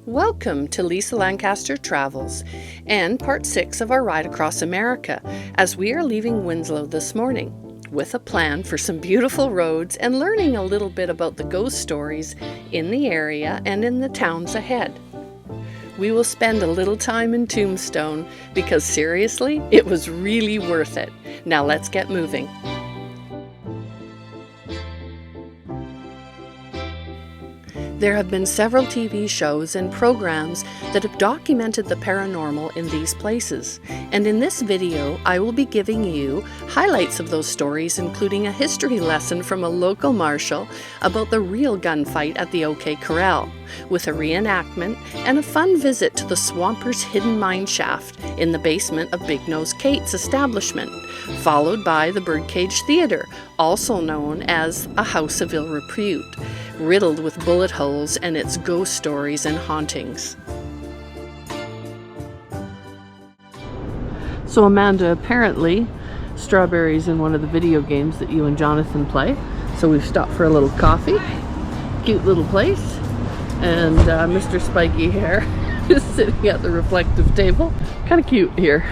Welcome to Lisa Lancaster Travels and part 6 of our ride across America as we are leaving Winslow this morning with a plan for some beautiful roads and learning a little bit about the ghost stories in the area and in the towns ahead. We will spend a little time in Tombstone because seriously, it was really worth it. Now let's get moving. There have been several TV shows and programs that have documented the paranormal in these places, and in this video I will be giving you highlights of those stories, including a history lesson from a local marshal about the real gunfight at the OK Corral, with a reenactment and a fun visit to the Swampers' hidden mine shaft in the basement of Big Nose Kate's establishment, followed by the Birdcage Theatre, also known as a House of Ill Repute, riddled with bullet holes and its ghost stories and hauntings. So Amanda, apparently strawberries in one of the video games that you and Jonathan play. So we've stopped for a little coffee. Cute little place. And Mr. Spiky Hair is sitting at the reflective table. Kind of cute here.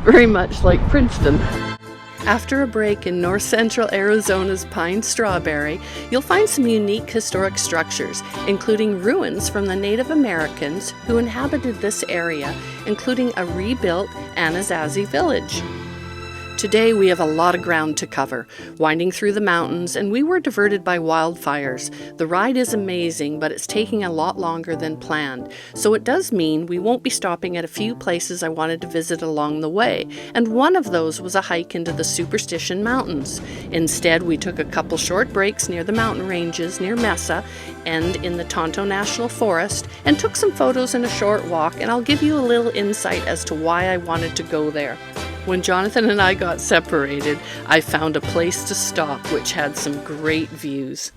Very much like Princeton. After a break in north central Arizona's Pine Strawberry, you'll find some unique historic structures, including ruins from the Native Americans who inhabited this area, including a rebuilt Anasazi village. Today we have a lot of ground to cover, winding through the mountains, and we were diverted by wildfires. The ride is amazing, but it's taking a lot longer than planned, so it does mean we won't be stopping at a few places I wanted to visit along the way, and one of those was a hike into the Superstition Mountains. Instead, we took a couple short breaks near the mountain ranges near Mesa and in the Tonto National Forest, and took some photos and a short walk, and I'll give you a little insight as to why I wanted to go there. When Jonathan and I got separated, I found a place to stop which had some great views.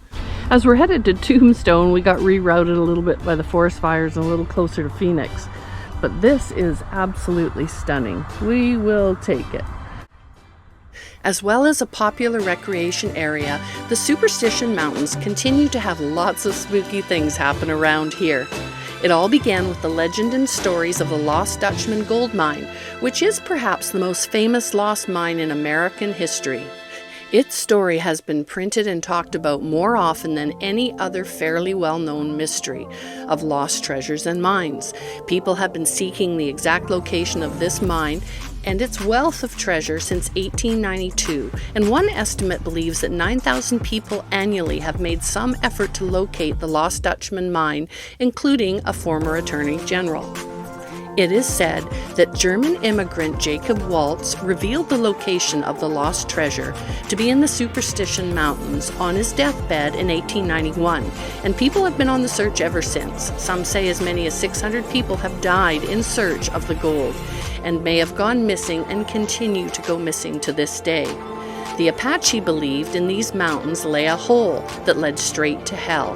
As we're headed to Tombstone, we got rerouted a little bit by the forest fires and a little closer to Phoenix. But this is absolutely stunning. We will take it. As well as a popular recreation area, the Superstition Mountains continue to have lots of spooky things happen around here. It all began with the legend and stories of the Lost Dutchman gold mine, which is perhaps the most famous lost mine in American history. Its story has been printed and talked about more often than any other fairly well-known mystery of lost treasures and mines. People have been seeking the exact location of this mine and its wealth of treasure since 1892, and one estimate believes that 9,000 people annually have made some effort to locate the Lost Dutchman mine, including a former Attorney General. It is said that German immigrant Jacob Waltz revealed the location of the lost treasure to be in the Superstition Mountains on his deathbed in 1891, and people have been on the search ever since. Some say as many as 600 people have died in search of the gold, and may have gone missing and continue to go missing to this day. The Apache believed in these mountains lay a hole that led straight to hell.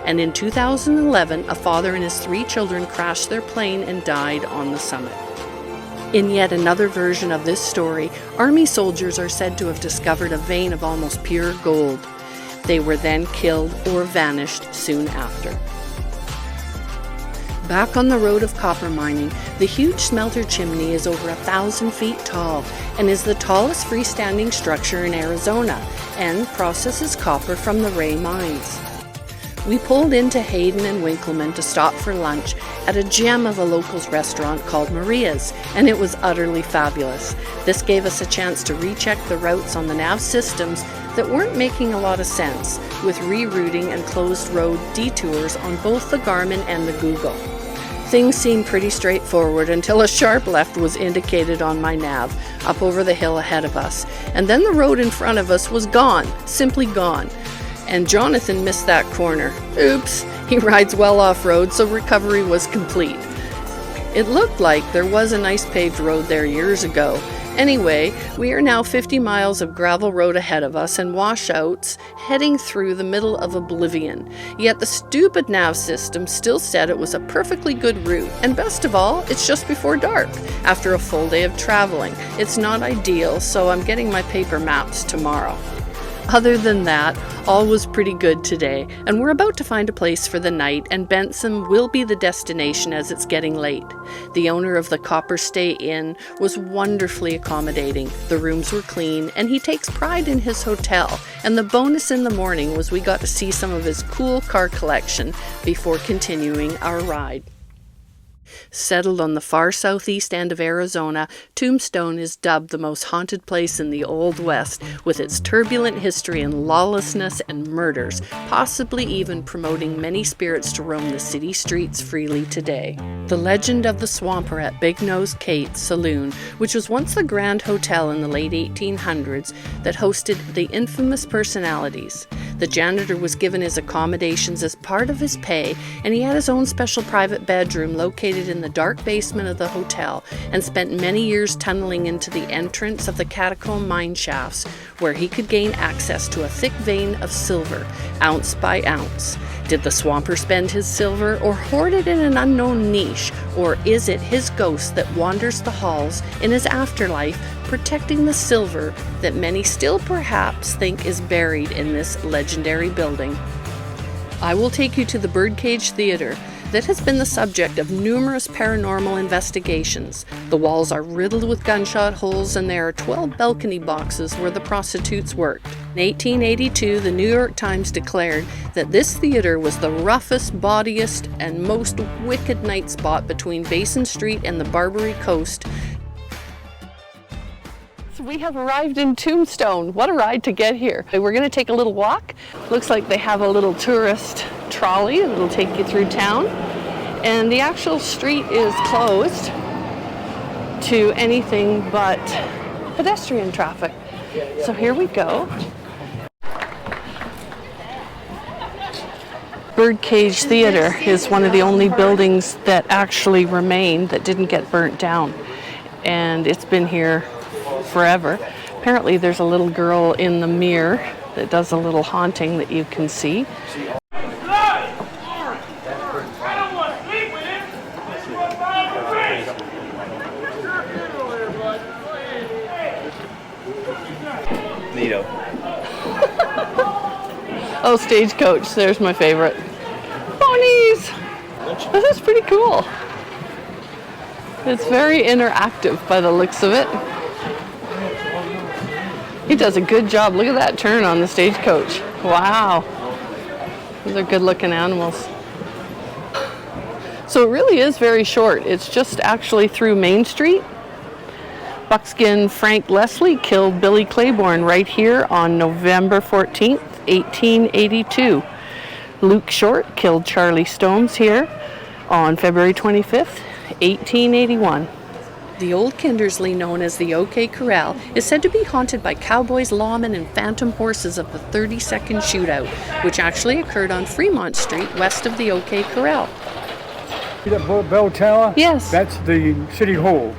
And in 2011, a father and his 3 children crashed their plane and died on the summit. In yet another version of this story, Army soldiers are said to have discovered a vein of almost pure gold. They were then killed or vanished soon after. Back on the road of copper mining, the huge smelter chimney is over 1,000 feet tall and is the tallest freestanding structure in Arizona and processes copper from the Ray mines. We pulled into Hayden and Winkleman to stop for lunch at a gem of a locals restaurant called Maria's, and it was utterly fabulous. This gave us a chance to recheck the routes on the nav systems that weren't making a lot of sense, with rerouting and closed road detours on both the Garmin and the Google. Things seemed pretty straightforward until a sharp left was indicated on my nav, up over the hill ahead of us, and then the road in front of us was gone, simply gone. And Jonathan missed that corner. Oops, he rides well off-road, so recovery was complete. It looked like there was a nice paved road there years ago. Anyway, we are now 50 miles of gravel road ahead of us and washouts heading through the middle of oblivion. Yet the stupid nav system still said it was a perfectly good route, and best of all, it's just before dark, after a full day of traveling. It's not ideal, so I'm getting my paper maps tomorrow. Other than that, all was pretty good today, and we're about to find a place for the night, and Benson will be the destination as it's getting late. The owner of the Copper Stay Inn was wonderfully accommodating. The rooms were clean, and he takes pride in his hotel, and the bonus in the morning was we got to see some of his cool car collection before continuing our ride. Settled on the far southeast end of Arizona, Tombstone is dubbed the most haunted place in the Old West, with its turbulent history and lawlessness and murders, possibly even promoting many spirits to roam the city streets freely today. The legend of the swamper at Big Nose Kate's Saloon, which was once the Grand Hotel in the late 1800s that hosted the infamous personalities. The janitor was given his accommodations as part of his pay, and he had his own special private bedroom located in the dark basement of the hotel, and spent many years tunneling into the entrance of the catacomb mine shafts, where he could gain access to a thick vein of silver, ounce by ounce. Did the swamper spend his silver, or hoard it in an unknown niche, or is it his ghost that wanders the halls in his afterlife, protecting the silver that many still perhaps think is buried in this legendary building? I will take you to the Birdcage Theater that has been the subject of numerous paranormal investigations. The walls are riddled with gunshot holes, and there are 12 balcony boxes where the prostitutes worked. In 1882, the New York Times declared that this theater was the roughest, bawdiest, and most wicked night spot between Basin Street and the Barbary Coast. So we have arrived in Tombstone. What a ride to get here. We're going to take a little walk. Looks like they have a little tourist trolley that'll take you through town. And the actual street is closed to anything but pedestrian traffic. So here we go. Birdcage Theater is one of the only buildings that actually remain that didn't get burnt down. And it's been here forever. Apparently there's a little girl in the mirror that does a little haunting that you can see. Neato. Oh, Stagecoach, there's my favorite. Ponies! This is pretty cool. It's very interactive by the looks of it. He does a good job. Look at that turn on the Stagecoach. Wow. Those are good looking animals. So it really is very short. It's just actually through Main Street. Buckskin Frank Leslie killed Billy Claiborne right here on November 14th, 1882. Luke Short killed Charlie Stones here on February 25th, 1881. The old Kindersley, known as the OK Corral, is said to be haunted by cowboys, lawmen, and phantom horses of the 30-second shootout, which actually occurred on Fremont Street, west of the OK Corral. See that bell tower? Yes. That's the City Hall.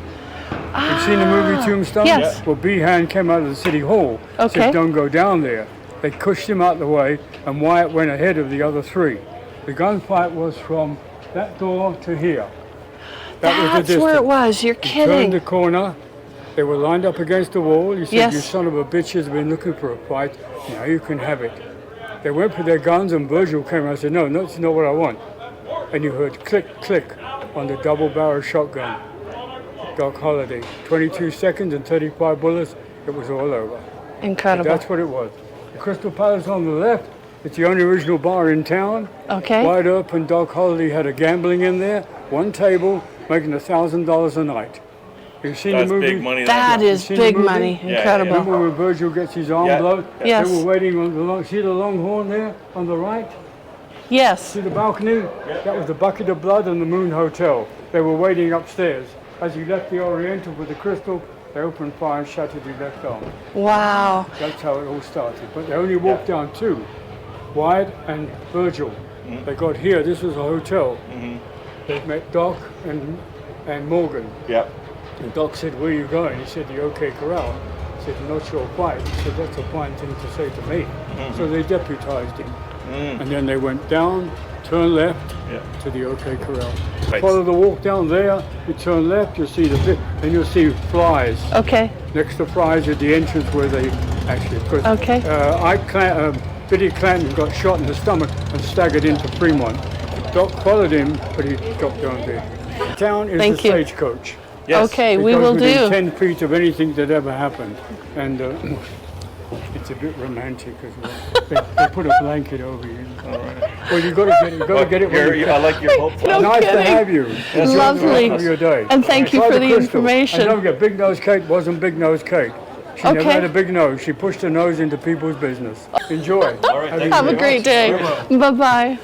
You've seen the movie Tombstone? Yes. Well, Behan came out of the City Hall. Okay. Said, don't go down there. They pushed him out of the way, and Wyatt went ahead of the other three. The gunfight was from that door to here. That was the distance. Where it was. You're kidding. Turned the corner. They were lined up against the wall. You said, yes. You son of a bitch has been looking for a fight. Now you can have it. They went for their guns, and Virgil came out and said, no, that's not what I want. And you heard click, click on the double-barrel shotgun. Doc Holliday. 22 seconds and 35 bullets. It was all over. Incredible. But that's what it was. The Crystal Palace on the left. It's the only original bar in town. Okay. Wide open. Doc Holliday had a gambling in there. One table, making $1,000 a night. You've seen That's the movie? big money. That is big money. Yeah, Incredible. yeah. Remember when Virgil gets his arm blown? Yes. They were waiting on the see the Longhorn there on the right? Yes. See the balcony? That was the Bucket of Blood and the Moon Hotel. They were waiting upstairs. As you left the Oriental with the crystal, they opened fire and shattered your left arm. Wow. That's how it all started. But they only walked down two, Wyatt and Virgil. Mm-hmm. They got here. This was a hotel. Mm-hmm. They met Doc and Morgan. Yep. And Doc said, where are you going? He said, the OK Corral. He said, not your fight. He said, that's a fine thing to say to me. Mm-hmm. So they deputized him. Mm. And then they went down, turn left to the OK Corral. Right. Follow the walk down there, you turn left, you'll see the bit, and you'll see Fry's. Okay. Next to Fry's at the entrance where they actually. Because, Okay. Billy Clanton got shot in the stomach and staggered into Fremont. Doc followed him, but he dropped down dead. Town is Thank the you. stagecoach. Yes. Okay, It we goes will within do. 10 feet of anything that ever happened. And it's a bit romantic as well. They put a blanket over you. All right. Well, you got to get it when you I like your hopeful. No Nice to kidding. have you. Enjoy the Lovely. rest of your day. And thank you Try for the crystal. information. And don't forget, Big Nose Kate wasn't Big Nose Kate. She never Okay. had a big nose. She pushed her nose into people's business. Enjoy. All right, thank Have you a very great much. day. You're welcome. Bye-bye.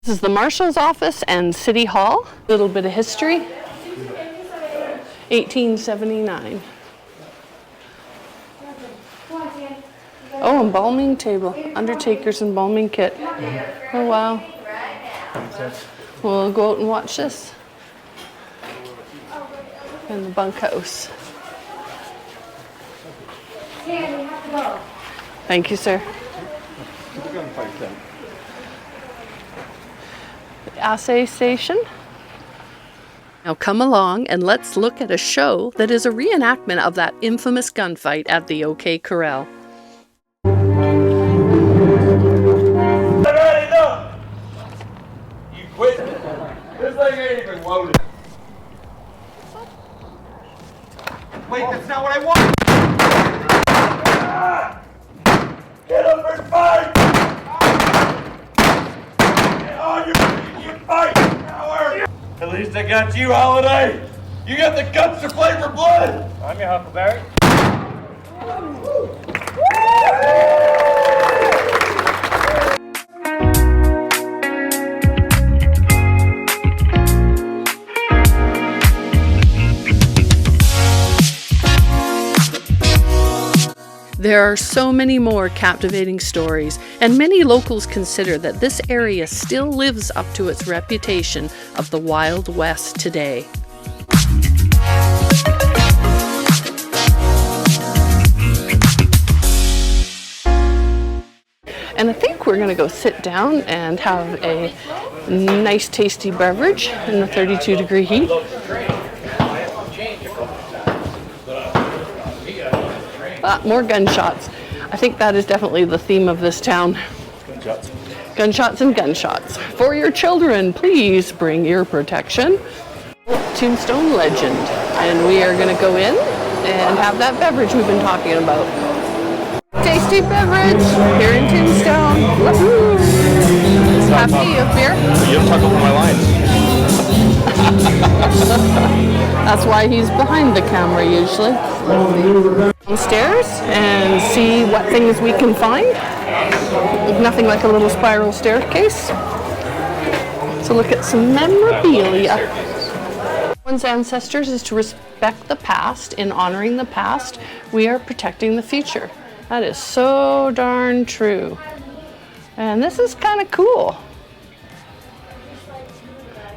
This is the Marshal's office and City Hall. A little bit of history. 1879. Oh, embalming table. Undertaker's embalming kit. Oh, wow. We'll go out and watch this. In the bunkhouse. Thank you, sir. The assay station. Now come along and let's look at a show that is a reenactment of that infamous gunfight at the OK Corral. Alright, enough! You quit? This thing ain't even loaded. Wait, that's not what I want! Get up and fight! Get on your feet, you fight, coward! At least I got you, Holiday! You got the guts to play for blood! I'm your Huckleberry. There are so many more captivating stories, and many locals consider that this area still lives up to its reputation of the Wild West today. And I think we're going to go sit down and have a nice tasty beverage in the 32-degree heat. More gunshots. I think that is definitely the theme of this town. Gunshots. Gunshots and gunshots. For your children, please bring ear protection. Tombstone legend. And we are going to go in and have that beverage we've been talking about. Tasty beverage here in Tombstone. Woohoo! Happy of beer? You don't talk over my lines. That's why he's behind the camera usually. Downstairs and see what things we can find. Nothing like a little spiral staircase. So look at some memorabilia. One's ancestors is to respect the past. In honoring the past, we are protecting the future. That is so darn true. And this is kind of cool.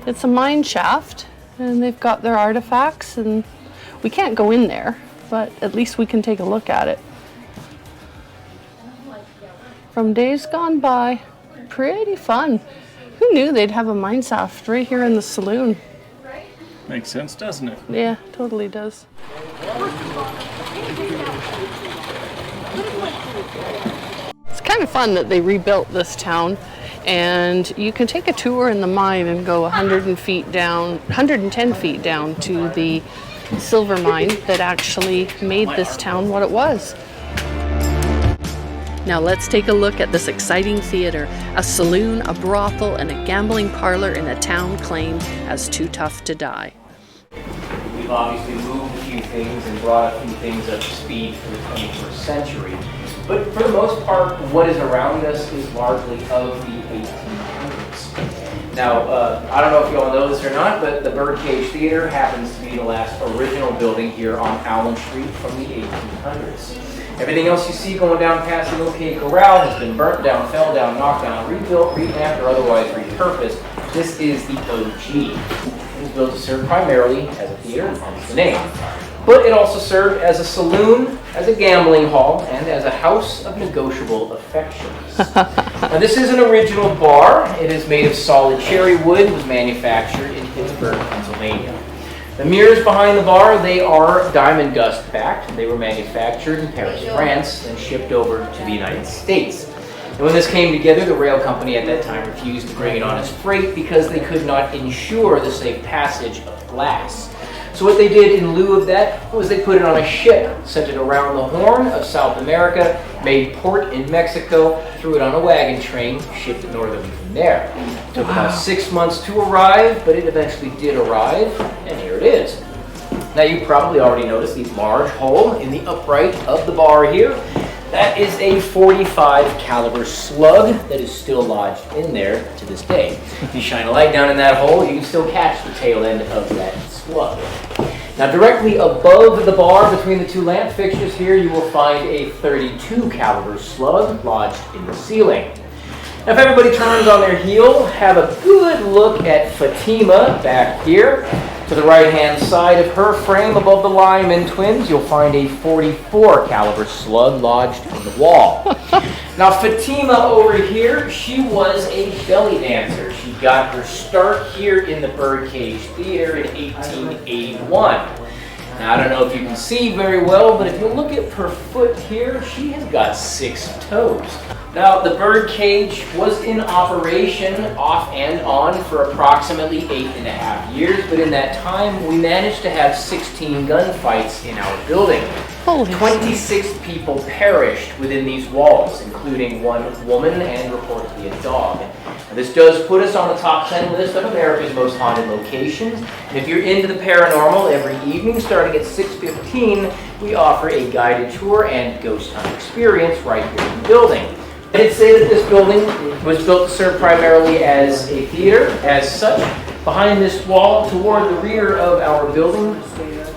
It's a mine shaft, and they've got their artifacts, and we can't go in there, but at least we can take a look at it. From days gone by, pretty fun. Who knew they'd have a mine shaft right here in the saloon? Makes sense, doesn't it? Yeah, totally does. It's kind of fun that they rebuilt this town, and you can take a tour in the mine and go 110 feet down to the silver mine that actually made this town what it was. Now let's take a look at this exciting theater, a saloon, a brothel, and a gambling parlor in a town claimed as too tough to die. We've obviously moved a few things and brought a few things up to speed for the 21st century. But for the most part, what is around us is largely of the 1800s. Now, I don't know if you all know this or not, but the Birdcage Theater happens to be the last original building here on Allen Street from the 1800s. Everything else you see going down past the OK Corral has been burnt down, fell down, knocked down, rebuilt, revamped, or otherwise repurposed. This is the OG. It was built to serve primarily as a theater, hence the name. But it also served as a saloon, as a gambling hall, and as a house of negotiable affections. Now, this is an original bar. It is made of solid cherry wood and was manufactured in Pittsburgh, Pennsylvania. The mirrors behind the bar, they are diamond dust backed. They were manufactured in Paris, France, and shipped over to the United States. And when this came together, the rail company at that time refused to bring it on as freight because they could not ensure the safe passage of glass. So what they did in lieu of that was they put it on a ship, sent it around the Horn of South America, made port in Mexico, threw it on a wagon train, shipped it northerly from there. It took about 6 months to arrive, but it eventually did arrive, and here it is. Now you probably already noticed the large hole in the upright of the bar here. That is a .45 caliber slug that is still lodged in there to this day. If you shine a light down in that hole, you can still catch the tail end of that slug. Now directly above the bar, between the two lamp fixtures here, you will find a .32 caliber slug lodged in the ceiling. Now if everybody turns on their heel, have a good look at Fatima back here. To the right-hand side of her frame, above the Lyman twins, you'll find a .44 caliber slug lodged in the wall. Now, Fatima over here, she was a belly dancer. She got her start here in the Birdcage Theater in 1881. Now, I don't know if you can see very well, but if you look at her foot here, she has got 6 toes. Now, the Birdcage was in operation off and on for approximately 8.5 years, but in that time, we managed to have 16 gunfights in our building. 26 people perished within these walls, including 1 woman and reportedly a dog. Now, this does put us on the top 10 list of America's most haunted locations. And if you're into the paranormal, every evening starting at 6:15, we offer a guided tour and ghost hunt experience right here in the building. I did say that this building was built to serve primarily as a theater. As such, behind this wall toward the rear of our building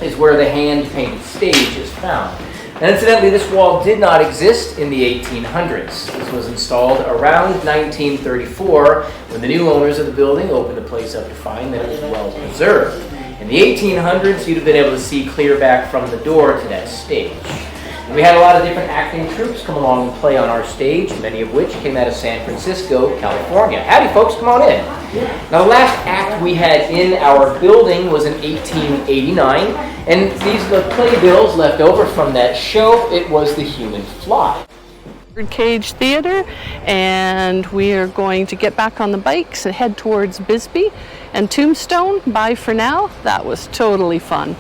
is where the hand-painted stage is found. And incidentally, this wall did not exist in the 1800s. This was installed around 1934 when the new owners of the building opened the place up to find that it was well preserved. In the 1800s, you'd have been able to see clear back from the door to that stage. We had a lot of different acting troupes come along and play on our stage, many of which came out of San Francisco, California. Howdy folks, come on in. Now the last act we had in our building was in 1889, and these are the playbills left over from that show. It was The Human Fly. Birdcage Theater, and we are going to get back on the bikes and head towards Bisbee and Tombstone. Bye for now. That was totally fun.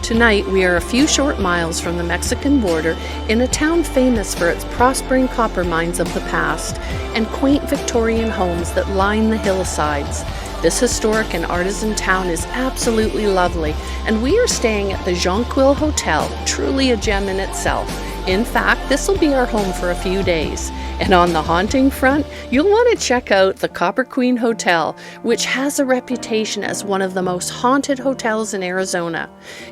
Tonight, we are a few short miles from the Mexican border in a town famous for its prospering copper mines of the past and quaint Victorian homes that line the hillsides. This historic and artisan town is absolutely lovely, and we are staying at the Jonquil Hotel, truly a gem in itself. In fact, this will be our home for a few days. And on the haunting front, you'll want to check out the Copper Queen Hotel, which has a reputation as one of the most haunted hotels in Arizona.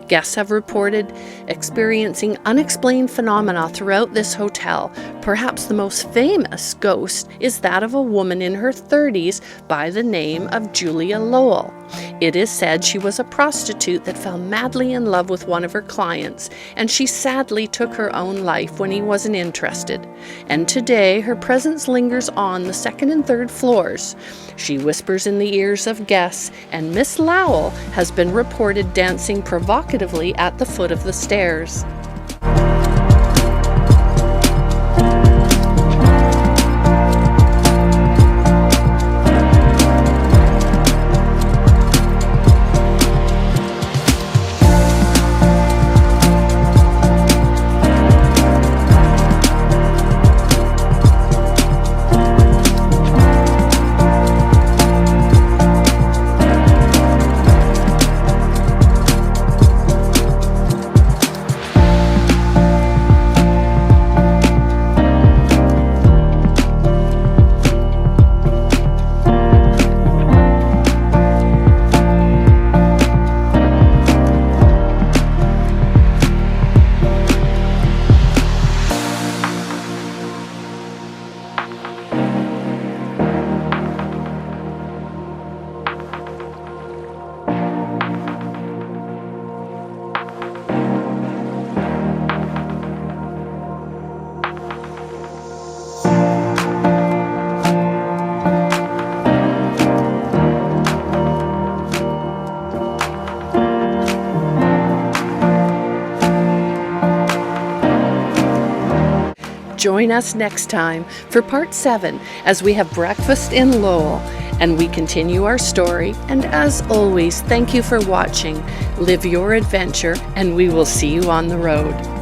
Guests have reported experiencing unexplained phenomena throughout this hotel. Perhaps the most famous ghost is that of a woman in her 30s by the name of Julia Lowell. It is said she was a prostitute that fell madly in love with one of her clients, and she sadly took her own life when he wasn't interested. And today, her presence lingers on the 2nd and 3rd floors. She whispers in the ears of guests, and Miss Lowell has been reported dancing provocatively at the foot of the stairs. Join us next time for part 7 as we have breakfast in Lowell and we continue our story. And as always, thank you for watching. Live your adventure and we will see you on the road.